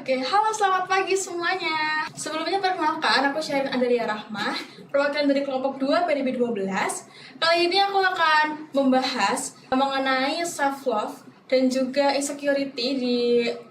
Oke, halo selamat pagi semuanya. Sebelumnya perkenalkan, aku Syarin Andalia Rahmah, perwakilan dari kelompok 2 PDB 12. Kali ini aku akan membahas mengenai self-love dan juga insecurity di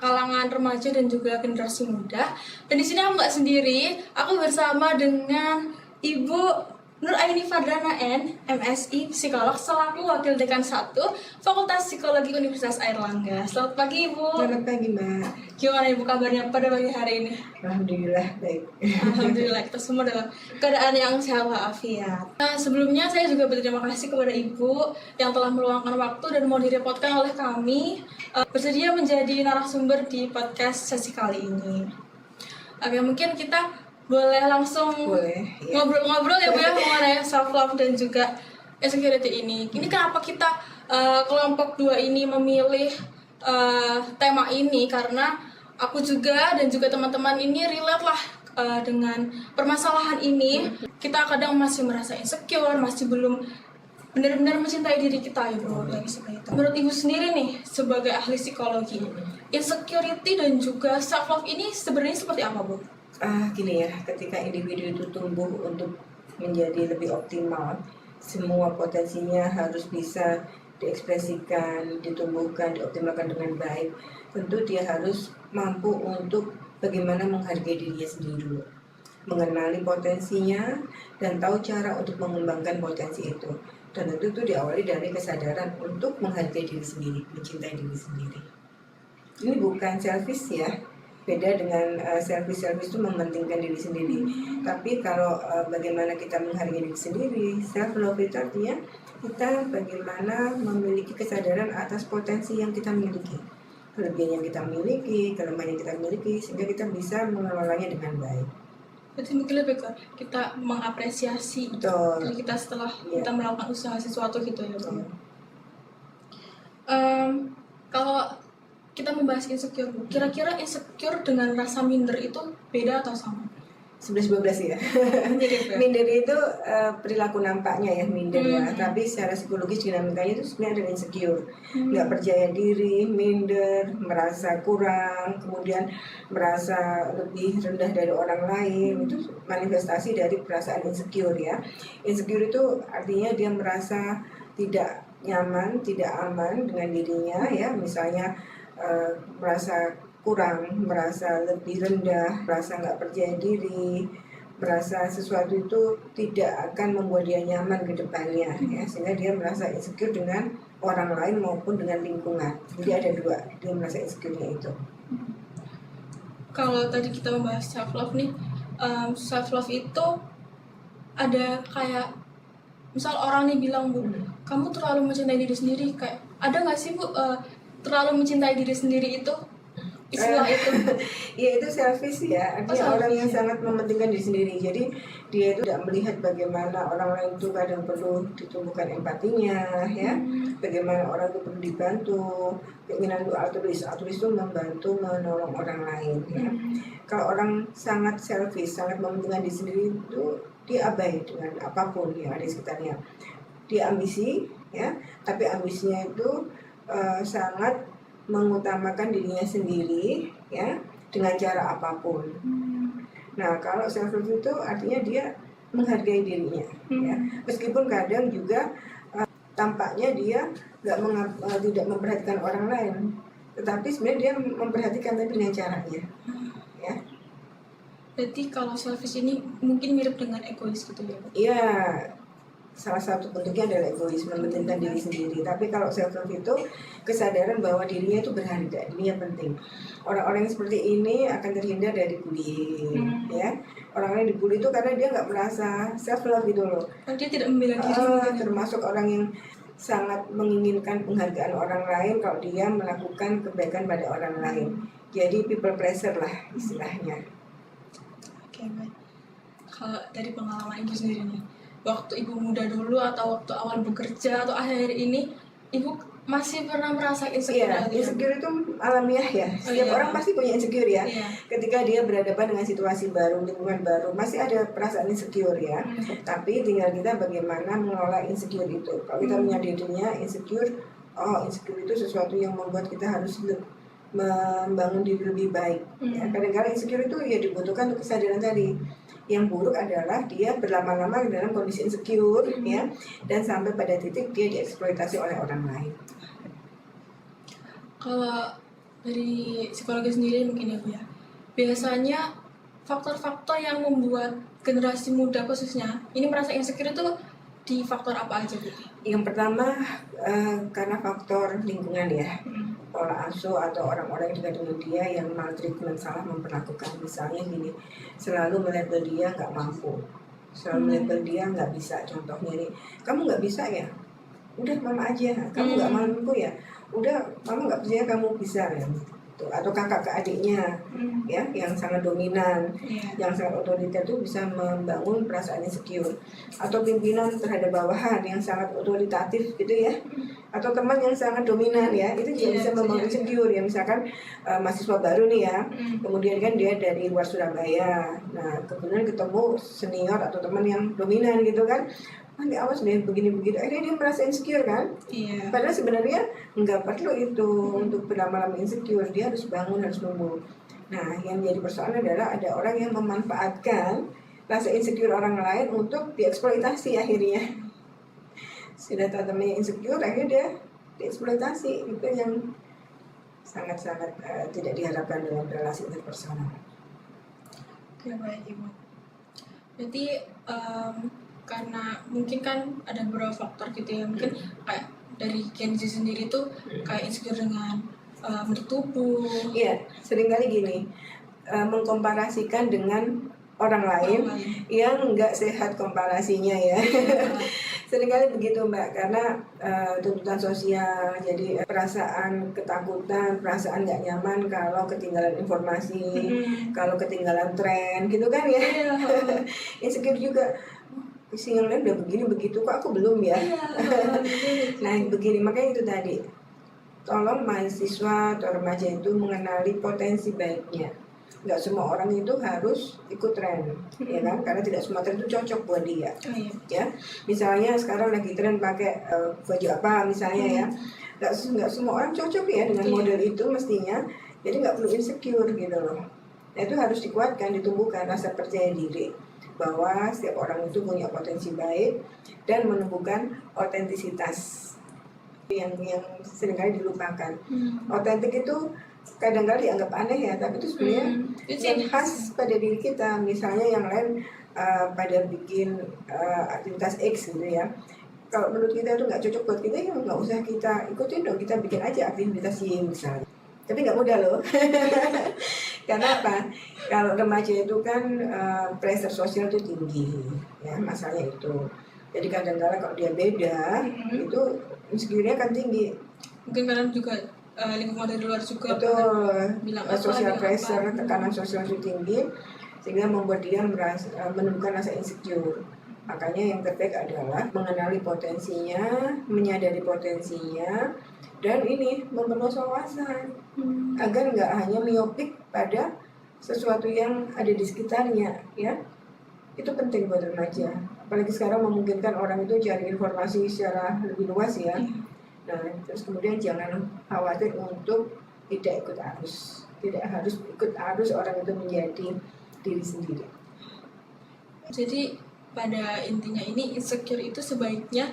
kalangan remaja dan juga generasi muda. Dan di sini aku nggak sendiri, aku bersama dengan Ibu Nur Aini Fardrana N, MSI Psikolog, selaku Wakil Dekan 1 Fakultas Psikologi Universitas Airlangga. Selamat pagi Ibu. Selamat pagi Mbak. Gimana Ibu kabarnya pada pagi hari ini? Alhamdulillah baik. Alhamdulillah kita semua dalam keadaan yang sehat walafiat. Sebelumnya saya juga berterima kasih kepada Ibu yang telah meluangkan waktu dan mau direpotkan oleh kami bersedia menjadi narasumber di podcast sesi kali ini. Oke, mungkin kita boleh langsung ngobrol-ngobrol ya Bu ya mengenai self love dan juga insecurity ini. Ini kenapa kita kelompok 2 ini memilih tema ini, karena aku juga dan juga teman-teman ini relate lah dengan permasalahan ini. Kita kadang masih merasa insecure, masih belum benar-benar mencintai diri kita ya Bu. Menurut Ibu sendiri nih sebagai ahli psikologi, insecurity dan juga self love ini sebenarnya seperti apa Bu? Gini ya, ketika individu itu tumbuh untuk menjadi lebih optimal, semua potensinya harus bisa diekspresikan, ditumbuhkan, dioptimalkan dengan baik. Tentu dia harus mampu untuk bagaimana menghargai dirinya sendiri dulu, mengenali potensinya dan tahu cara untuk mengembangkan potensi itu. Dan tentu itu diawali dari kesadaran untuk menghargai diri sendiri, mencintai diri sendiri. Ini bukan selfish ya, beda dengan selfish itu mementingkan diri sendiri. Tapi kalau bagaimana kita menghargai diri sendiri, self love itu artinya kita bagaimana memiliki kesadaran atas potensi yang kita miliki, kelebihan yang kita miliki, kelemahan yang kita miliki, sehingga kita bisa mengelolanya dengan baik. Berarti mungkin lebih ke kita mengapresiasi diri kita setelah kita melakukan usaha sesuatu gitu ya Bu. Kalau kita membahas insecure, kira-kira insecure dengan rasa minder itu beda atau sama? 11-12 ya. Minder itu perilaku nampaknya ya, minder ya. Tapi secara psikologis dinamikanya itu sebenarnya ada insecure, nggak percaya diri, minder, merasa kurang, kemudian merasa lebih rendah dari orang lain. Itu manifestasi dari perasaan insecure ya. Insecure itu artinya dia merasa tidak nyaman, tidak aman dengan dirinya ya. Misalnya merasa kurang, merasa lebih rendah, merasa nggak percaya diri, merasa sesuatu itu tidak akan membuat dia nyaman ke depannya ya, sehingga dia merasa insecure dengan orang lain maupun dengan lingkungan. Jadi ada dua, dia merasa insecure-nya itu. Kalau tadi kita membahas self love nih, self love itu ada kayak misal orang nih bilang Bu, kamu terlalu mencintai diri sendiri, kayak ada nggak sih Bu terlalu mencintai diri sendiri itu istilah itu? Ya itu selfish ya, artinya orang yang sangat mementingkan diri sendiri. Jadi dia itu tidak melihat bagaimana orang lain itu kadang perlu ditumbuhkan empatinya ya, bagaimana orang itu perlu dibantu, keinginan itu altruis itu membantu menolong orang lain ya. Kalau orang sangat selfish, sangat mementingkan diri sendiri itu dia abai dengan apapun yang ada di sekitarnya. Dia ambisi ya, tapi ambisinya itu sangat mengutamakan dirinya sendiri ya, dengan cara apapun. Nah kalau self love itu artinya dia menghargai dirinya ya, meskipun kadang juga tampaknya dia tidak memperhatikan orang lain, tetapi sebenarnya dia memperhatikan tapi dengan caranya ya. Berarti kalau selfish ini mungkin mirip dengan egois gitu ya? Iya, salah satu bentuknya adalah egois, mementingkan diri sendiri. Tapi kalau self love itu kesadaran bahwa dirinya itu berharga, dirinya penting. Orang-orang yang seperti ini akan terhindar dari bullying ya. Orang-orang yang dibully itu karena dia nggak merasa self love gitu loh. Dia tidak membela diri. Termasuk orang yang sangat menginginkan penghargaan orang lain kalau dia melakukan kebaikan pada orang lain. Jadi people pleaser lah istilahnya. Oke, baik. Kalau dari pengalaman Ibu sendiri nih, waktu Ibu muda dulu atau waktu awal bekerja atau akhir ini, Ibu masih pernah merasa insecure? Iya, insecure itu alamiah ya. Setiap orang pasti punya insecure ya. Ketika dia berhadapan dengan situasi baru, lingkungan baru, masih ada perasaan insecure ya. Tapi tinggal kita bagaimana mengelola insecure itu. Kalau kita menyadarinya insecure itu sesuatu yang membuat kita harus membangun diri lebih baik. Ya, kadang-kadang insecure itu ya dibutuhkan untuk kesadaran tadi. Yang buruk adalah dia berlama-lama dalam kondisi insecure, ya, dan sampai pada titik dia dieksploitasi oleh orang lain. Kalau dari psikologi sendiri mungkin ya Bu ya, biasanya faktor-faktor yang membuat generasi muda khususnya ini merasa insecure itu di faktor apa aja Bu? Yang pertama karena faktor lingkungan ya, pola asuh atau orang-orang yang dekat dengan dia yang maltreatment, salah memperlakukan. Misalnya gini, selalu melabel dia nggak mampu, selalu melabel dia nggak bisa. Contohnya nih, kamu nggak bisa ya, udah mama aja. Kamu nggak mampu ya, udah mama nggak percaya kamu bisa ya. Atau kakak ke adiknya, ya, yang sangat dominan, yang sangat otoriter itu bisa membangun perasaan insecure. Atau pimpinan terhadap bawahan yang sangat otoritatif gitu ya, atau teman yang sangat dominan ya, itu juga bisa membangun insecure ya. Misalkan mahasiswa baru nih ya, kemudian kan dia dari luar Surabaya, nah kemudian ketemu senior atau teman yang dominan gitu kan, nanti awas deh begini-begitu, akhirnya dia merasa insecure kan. Padahal sebenarnya nggak perlu itu untuk berlama-lama insecure, dia harus bangun, harus tumbuh. Nah, yang menjadi persoalan adalah ada orang yang memanfaatkan rasa insecure orang lain untuk dieksploitasi akhirnya. Sudah temannya insecure, akhirnya dia dieksploitasi. Itu yang sangat-sangat tidak diharapkan dalam relasi interpersonal. Oke, baik Ibu. Berarti karena mungkin kan ada beberapa faktor gitu ya, mungkin kayak dari Gen Z sendiri tuh kayak insecure dengan bentuk tubuh. Iya, seringkali gini, mengkomparasikan dengan orang lain yang nggak sehat komparasinya ya. Seringkali begitu Mbak, karena tuntutan sosial, jadi perasaan ketakutan, perasaan nggak nyaman kalau ketinggalan informasi, kalau ketinggalan tren gitu kan ya. Insecure juga, si yang lain udah begini begitu kok aku belum ya. Nah begini, makanya itu tadi, tolong mahasiswa atau remaja itu mengenali potensi baiknya. Nggak semua orang itu harus ikut tren, ya kan? Karena tidak semua tren itu cocok buat dia. Ya, misalnya sekarang lagi tren pakai baju apa misalnya ya, nggak semua orang cocok ya dengan model itu mestinya. Jadi nggak perlu insecure gitu loh. Nah itu harus dikuatkan, ditumbuhkan rasa percaya diri bahwa setiap orang itu punya potensi baik dan menumbuhkan otentisitas yang seringkali dilupakan. Otentik itu kadang-kadang dianggap aneh ya, tapi itu sebenarnya yang khas pada diri kita. Misalnya yang lain pada bikin aktivitas X gitu ya, kalau menurut kita itu nggak cocok buat kita, ya nggak usah kita ikutin dong, kita bikin aja aktivitas Y misalnya. Tapi nggak mudah loh. Karena apa? Kalau remaja itu kan pressure sosial itu tinggi, ya masalahnya itu. Jadi kadang-kadang kalau dia beda, itu insecure-nya kan tinggi. Mungkin karena juga lingkungan dari luar juga. Betul. Bilang Social apa, pressure, tekanan sosial itu tinggi, sehingga membuat dia menemukan rasa insecure. Makanya yang terbaik adalah mengenali potensinya, menyadari potensinya, dan ini memperluas wawasan agar nggak hanya miopik pada sesuatu yang ada di sekitarnya, ya. Itu penting buat remaja. Apalagi sekarang memungkinkan orang itu cari informasi secara lebih luas ya. Nah, terus kemudian jangan khawatir untuk tidak ikut arus. Tidak harus ikut arus orang itu menjadi diri sendiri. Jadi pada intinya ini insecure itu sebaiknya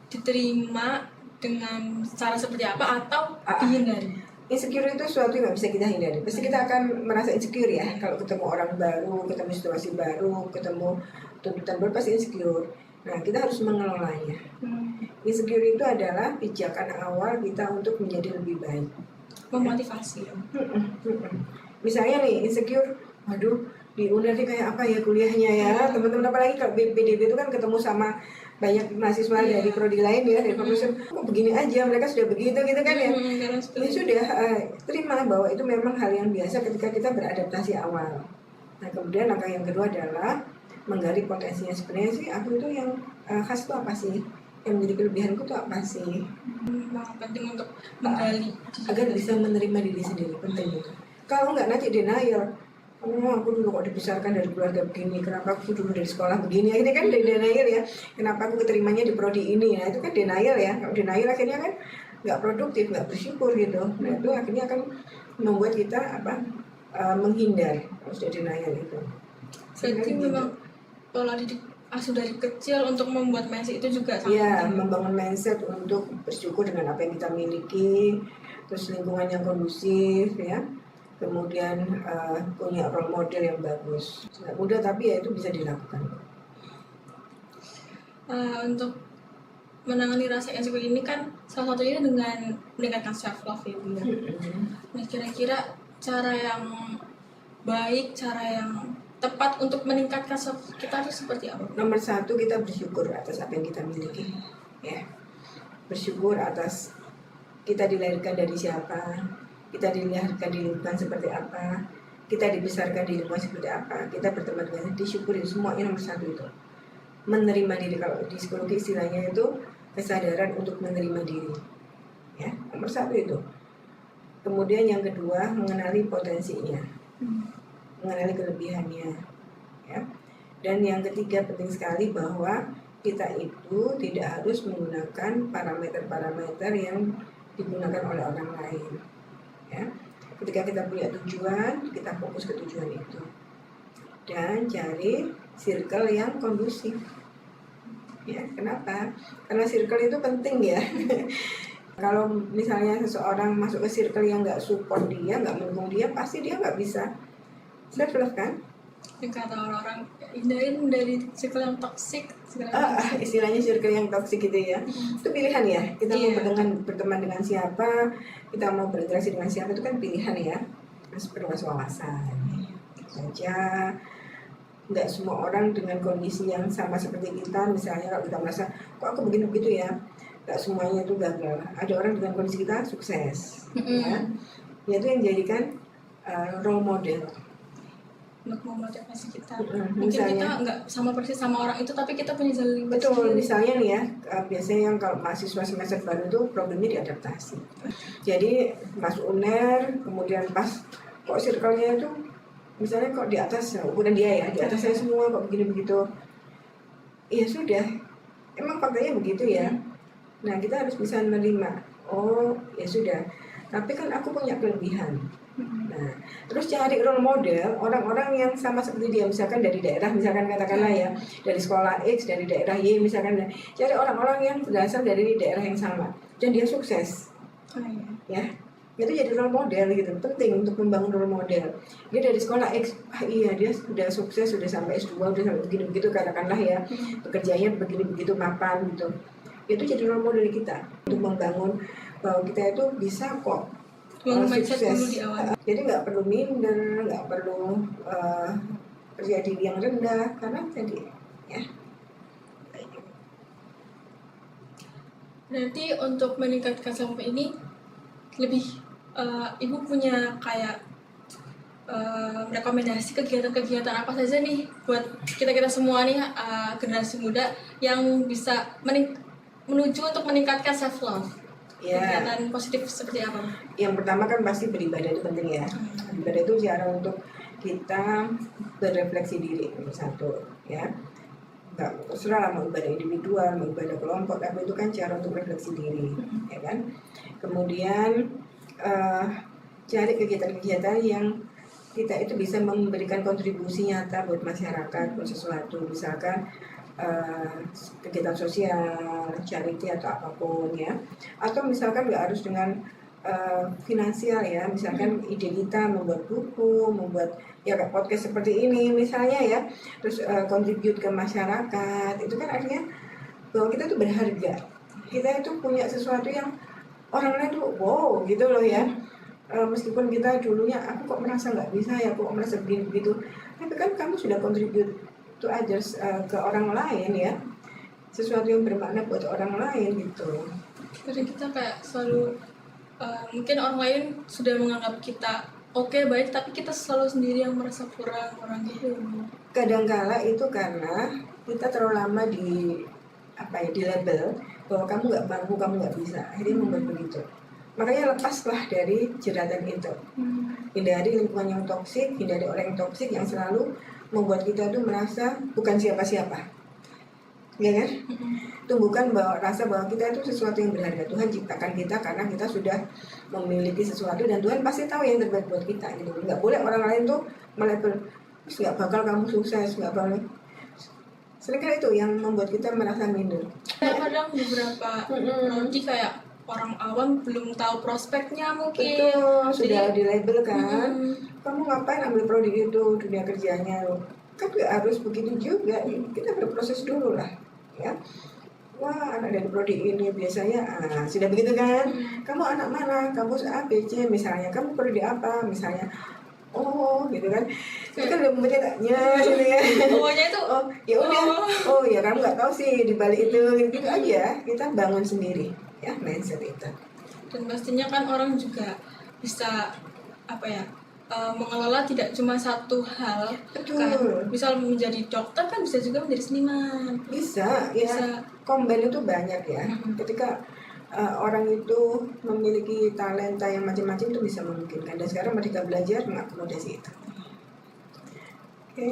diterima dengan cara seperti apa atau dihindari? Insecure itu sesuatu yang nggak bisa kita hindari. Pasti kita akan merasa insecure ya. Kalau ketemu orang baru, ketemu situasi baru, ketemu tuntutan baru, pasti insecure. Nah, kita harus mengelolanya. Insecure itu adalah pijakan awal kita untuk menjadi lebih baik. Memotivasi. Misalnya nih, insecure, waduh, di UNER kayak apa ya kuliahnya ya. Teman-teman apalagi kalau PDB itu kan ketemu sama banyak mahasiswa dari prodi lain ya, dari fakultas, kok begini aja, mereka sudah begitu gitu kan ya. Ini sudah terima bahwa itu memang hal yang biasa ketika kita beradaptasi awal. Nah kemudian langkah yang kedua adalah menggali potensinya. Sebenarnya sih aku itu yang khas itu apa sih, yang menjadi kelebihanku itu apa sih. Penting untuk menggali agar bisa menerima diri sendiri, penting itu. Kalau nggak nanti denial. Aku dulu kok dibesarkan dari keluarga begini, kenapa aku dulu dari sekolah begini, ini kan denial ya, kenapa aku keterimanya di prodi ini, nah itu kan denial ya. Kalau denial akhirnya kan nggak produktif, nggak bersyukur gitu. Nah itu akhirnya akan membuat kita menghindar sudah denial itu. Jadi memang pola didik asuh dari kecil untuk membuat mindset itu juga sangat ya, penting. membangun mindset untuk bersyukur dengan apa yang kita miliki, terus lingkungan yang kondusif ya, kemudian punya role model yang bagus. Nggak mudah tapi ya itu bisa dilakukan. Untuk menangani rasa insecure ini kan salah satunya dengan meningkatkan self love ya Bu. Nah kira-kira cara yang baik, cara yang tepat untuk meningkatkan self kita itu seperti apa? Nomor satu, kita bersyukur atas apa yang kita miliki ya, bersyukur atas kita dilahirkan dari siapa, kita dilahirkan di lingkungan seperti apa, kita dibesarkan di lingkungan seperti apa, kita berteman dengan disyukuri semuanya. Nomor satu itu menerima diri. Kalau di psikologi istilahnya itu kesadaran untuk menerima diri ya, nomor satu itu. Kemudian yang kedua, mengenali potensinya, mengenali kelebihannya ya. Dan yang ketiga penting sekali bahwa kita itu tidak harus menggunakan parameter-parameter yang digunakan oleh orang lain ya. Ketika kita punya tujuan, kita fokus ke tujuan itu dan cari circle yang kondusif ya. Kenapa? Karena circle itu penting ya. Kalau misalnya seseorang masuk ke circle yang nggak support dia, nggak mendukung dia, pasti dia nggak bisa self love kan. Yang kata orang-orang hindarin dari circle yang toksik, Istilahnya circle yang toksik gitu ya. Itu pilihan ya. Kita mau berteman dengan siapa, kita mau berinteraksi dengan siapa, itu kan pilihan ya. Harus berwas-wawasan saja. Nggak semua orang dengan kondisi yang sama seperti kita. Misalnya kalau kita merasa kok aku begini begitu ya, nggak semuanya itu gagal. Ada orang dengan kondisi kita sukses ya. Itu yang jadikan role model untuk memotivasi kita. Mungkin misalnya, kita nggak sama persis sama orang itu, tapi kita punya jalan betul sendiri. Misalnya nih ya, biasanya yang kalau mahasiswa semester baru itu problemnya diadaptasi. Jadi masuk UNER, kemudian pas kok circle-nya itu misalnya kok di atas, bukan dia ya, di atas saya semua kok begini begitu. Ya sudah, emang faktanya begitu ya. Nah kita harus bisa menerima. Oh ya sudah, tapi kan aku punya kelebihan. Nah, terus cari role model orang-orang yang sama seperti dia, misalkan dari daerah, misalkan katakanlah ya, dari sekolah X, dari daerah Y, misalkan, cari orang-orang yang berasal dari daerah yang sama dan dia sukses, ya, itu jadi role model gitu. Penting untuk membangun role model. Dia dari sekolah X, iya dia sudah sukses, sudah sampai S2, sudah sampai begini-begitu katakanlah ya, pekerjaannya begini-begitu mapan gitu. Itu jadi role model kita untuk membangun bahwa kita itu bisa kok sukses. Jadi nggak perlu minder, nggak perlu percaya diri yang rendah, karena jadi ya. Berarti untuk meningkatkan self ini lebih ibu punya kayak rekomendasi kegiatan-kegiatan apa saja nih buat kita semua nih generasi muda yang bisa menuju untuk meningkatkan self love. Ya. Kegiatan positif seperti apa? Yang pertama kan pasti beribadah itu penting ya. Beribadah itu cara untuk kita berefleksi diri, satu ya. Nggak terserah lah mau ibadah individual, mau ibadah kelompok, tapi itu kan cara untuk refleksi diri, ya kan. Kemudian cari kegiatan-kegiatan yang kita itu bisa memberikan kontribusi nyata buat masyarakat, buat sesuatu, misalkan kegiatan sosial, charity atau apapun ya, atau misalkan nggak harus dengan finansial ya, misalkan ide kita membuat buku, membuat ya kayak podcast seperti ini misalnya ya, terus contribute ke masyarakat, itu kan artinya bahwa kita tuh berharga, kita itu punya sesuatu yang orang lain tuh wow gitu loh ya. Meskipun kita dulunya aku kok merasa nggak bisa ya, aku kok merasa begini begitu, tapi kan kamu sudah contribute to others, ke orang lain ya, sesuatu yang bermakna buat orang lain gitu. Jadi kita kayak selalu mungkin orang lain sudah menganggap kita oke, baik, tapi kita selalu sendiri yang merasa kurang gitu. Kadangkala itu karena kita terlalu lama di di label bahwa kamu nggak mampu, kamu nggak bisa, akhirnya membuat begitu. Makanya lepaslah dari jeratan itu. Hindari lingkungan yang toksik, hindari orang yang toksik yang selalu membuat kita tuh merasa bukan siapa-siapa. ya kan? Tumbuhkan bahwa rasa bahwa kita itu sesuatu yang berharga. Tuhan ciptakan kita karena kita sudah memiliki sesuatu dan Tuhan pasti tahu yang terbaik buat kita gitu. Nggak boleh orang lain tuh melabel, nggak bakal kamu sukses, nggak boleh. Seringkali itu yang membuat kita merasa minder. Kadang beberapa prodi kayak orang awam belum tahu prospeknya mungkin. Betul, sudah Jadi, dilabel kan. Kamu ngapain ambil prodi itu, dunia kerjanya kan nggak harus begitu juga. Kita berproses dulu lah, ya. Wah, anak dari prodi ini biasanya sudah begitu kan. Kamu anak mana? Kampus A, B, C misalnya. Kamu prodi apa misalnya? Oh, gitu kan. Itu kan udah membuatnya gitu ya. pokoknya itu Oh, ya udah. Oh, ya kamu nggak tahu sih di balik itu gitu aja. Kita bangun sendiri, ya mindset itu. dan pastinya kan orang juga bisa apa ya, mengelola tidak cuma satu hal. Betul. Kan misal menjadi dokter kan bisa juga menjadi seniman. Bisa, ya. Bisa. Combine itu banyak ya. Ketika orang itu memiliki talenta yang macam-macam itu bisa memungkinkan. Dan sekarang mereka belajar mengakomodasi itu. Oke.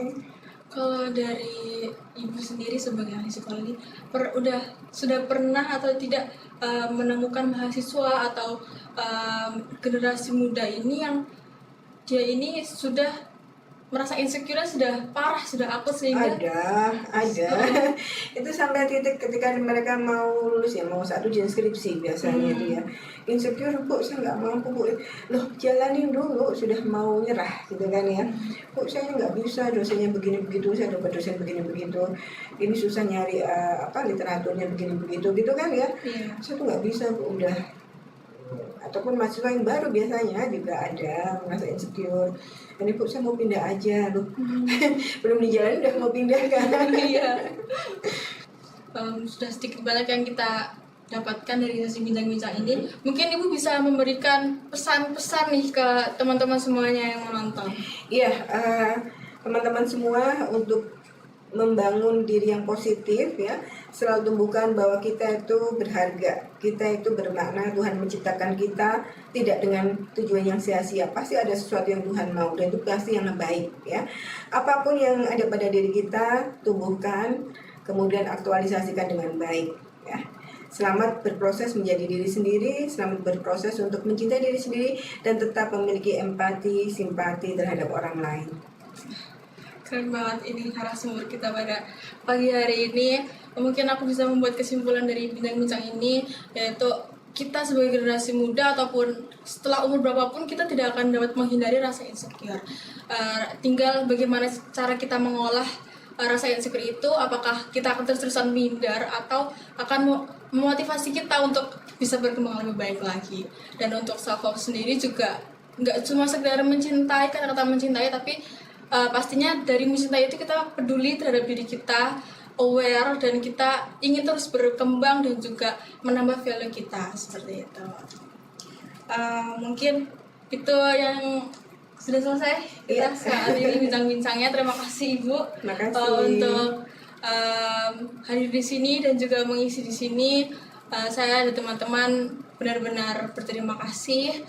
Kalau dari ibu sendiri sebagai ahli psikologi, sudah pernah atau tidak menemukan mahasiswa atau generasi muda ini yang dia ini sudah merasa insecure sudah parah, sudah akut sehingga Ada. Itu sampai titik ketika mereka mau lulus ya, mau satu ujian skripsi biasanya itu ya. Insecure, Bu, saya nggak mampu, Bu. Loh, jalanin dulu, sudah mau nyerah gitu kan ya. Bu, saya nggak bisa, dosennya begini-begitu, saya dapat dosen begini-begitu. Ini susah nyari literaturnya begini-begitu gitu kan ya. Iya. Saya tuh nggak bisa, Bu, udah. Ataupun mahasiswa yang baru biasanya juga ada merasa insecure. Dan ibu saya mau pindah aja loh. Belum dijalani udah mau pindah kan. Iya. Sudah sedikit banyak yang kita dapatkan dari sesi bincang-bincang ini. Mungkin ibu bisa memberikan pesan-pesan nih ke teman-teman semuanya yang menonton. Iya, teman-teman semua untuk membangun diri yang positif ya, selalu tumbuhkan bahwa kita itu berharga, kita itu bermakna. Tuhan menciptakan kita tidak dengan tujuan yang sia-sia, pasti ada sesuatu yang Tuhan mau dan itu pasti yang baik ya. Apapun yang ada pada diri kita tumbuhkan, kemudian aktualisasikan dengan baik ya. Selamat berproses menjadi diri sendiri, selamat berproses untuk mencintai diri sendiri dan tetap memiliki empati, simpati terhadap orang lain. Keren banget ini narasumber kita pada pagi hari ini. Mungkin aku bisa membuat kesimpulan dari bincang-bincang ini, yaitu kita sebagai generasi muda ataupun setelah umur berapapun kita tidak akan dapat menghindari rasa insecure. Tinggal bagaimana cara kita mengolah rasa insecure itu, apakah kita akan terus-terusan minder atau akan memotivasi kita untuk bisa berkembang lebih baik lagi. Dan untuk self love sendiri juga nggak cuma sekedar mencintai, kata-kata mencintai, tapi pastinya dari mencintai itu kita peduli terhadap diri kita, aware, dan kita ingin terus berkembang dan juga menambah value kita seperti itu. Mungkin itu yang sudah selesai kita saat ini bincang-bincangnya. Terima kasih Ibu untuk hadir di sini dan juga mengisi di sini. Saya dan teman-teman benar-benar berterima kasih.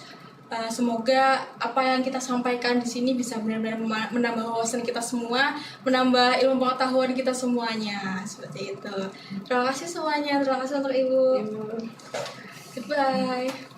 Semoga apa yang kita sampaikan di sini bisa benar-benar menambah wawasan kita semua, menambah ilmu pengetahuan kita semuanya, seperti itu. Terima kasih semuanya, terima kasih untuk Ibu. Goodbye.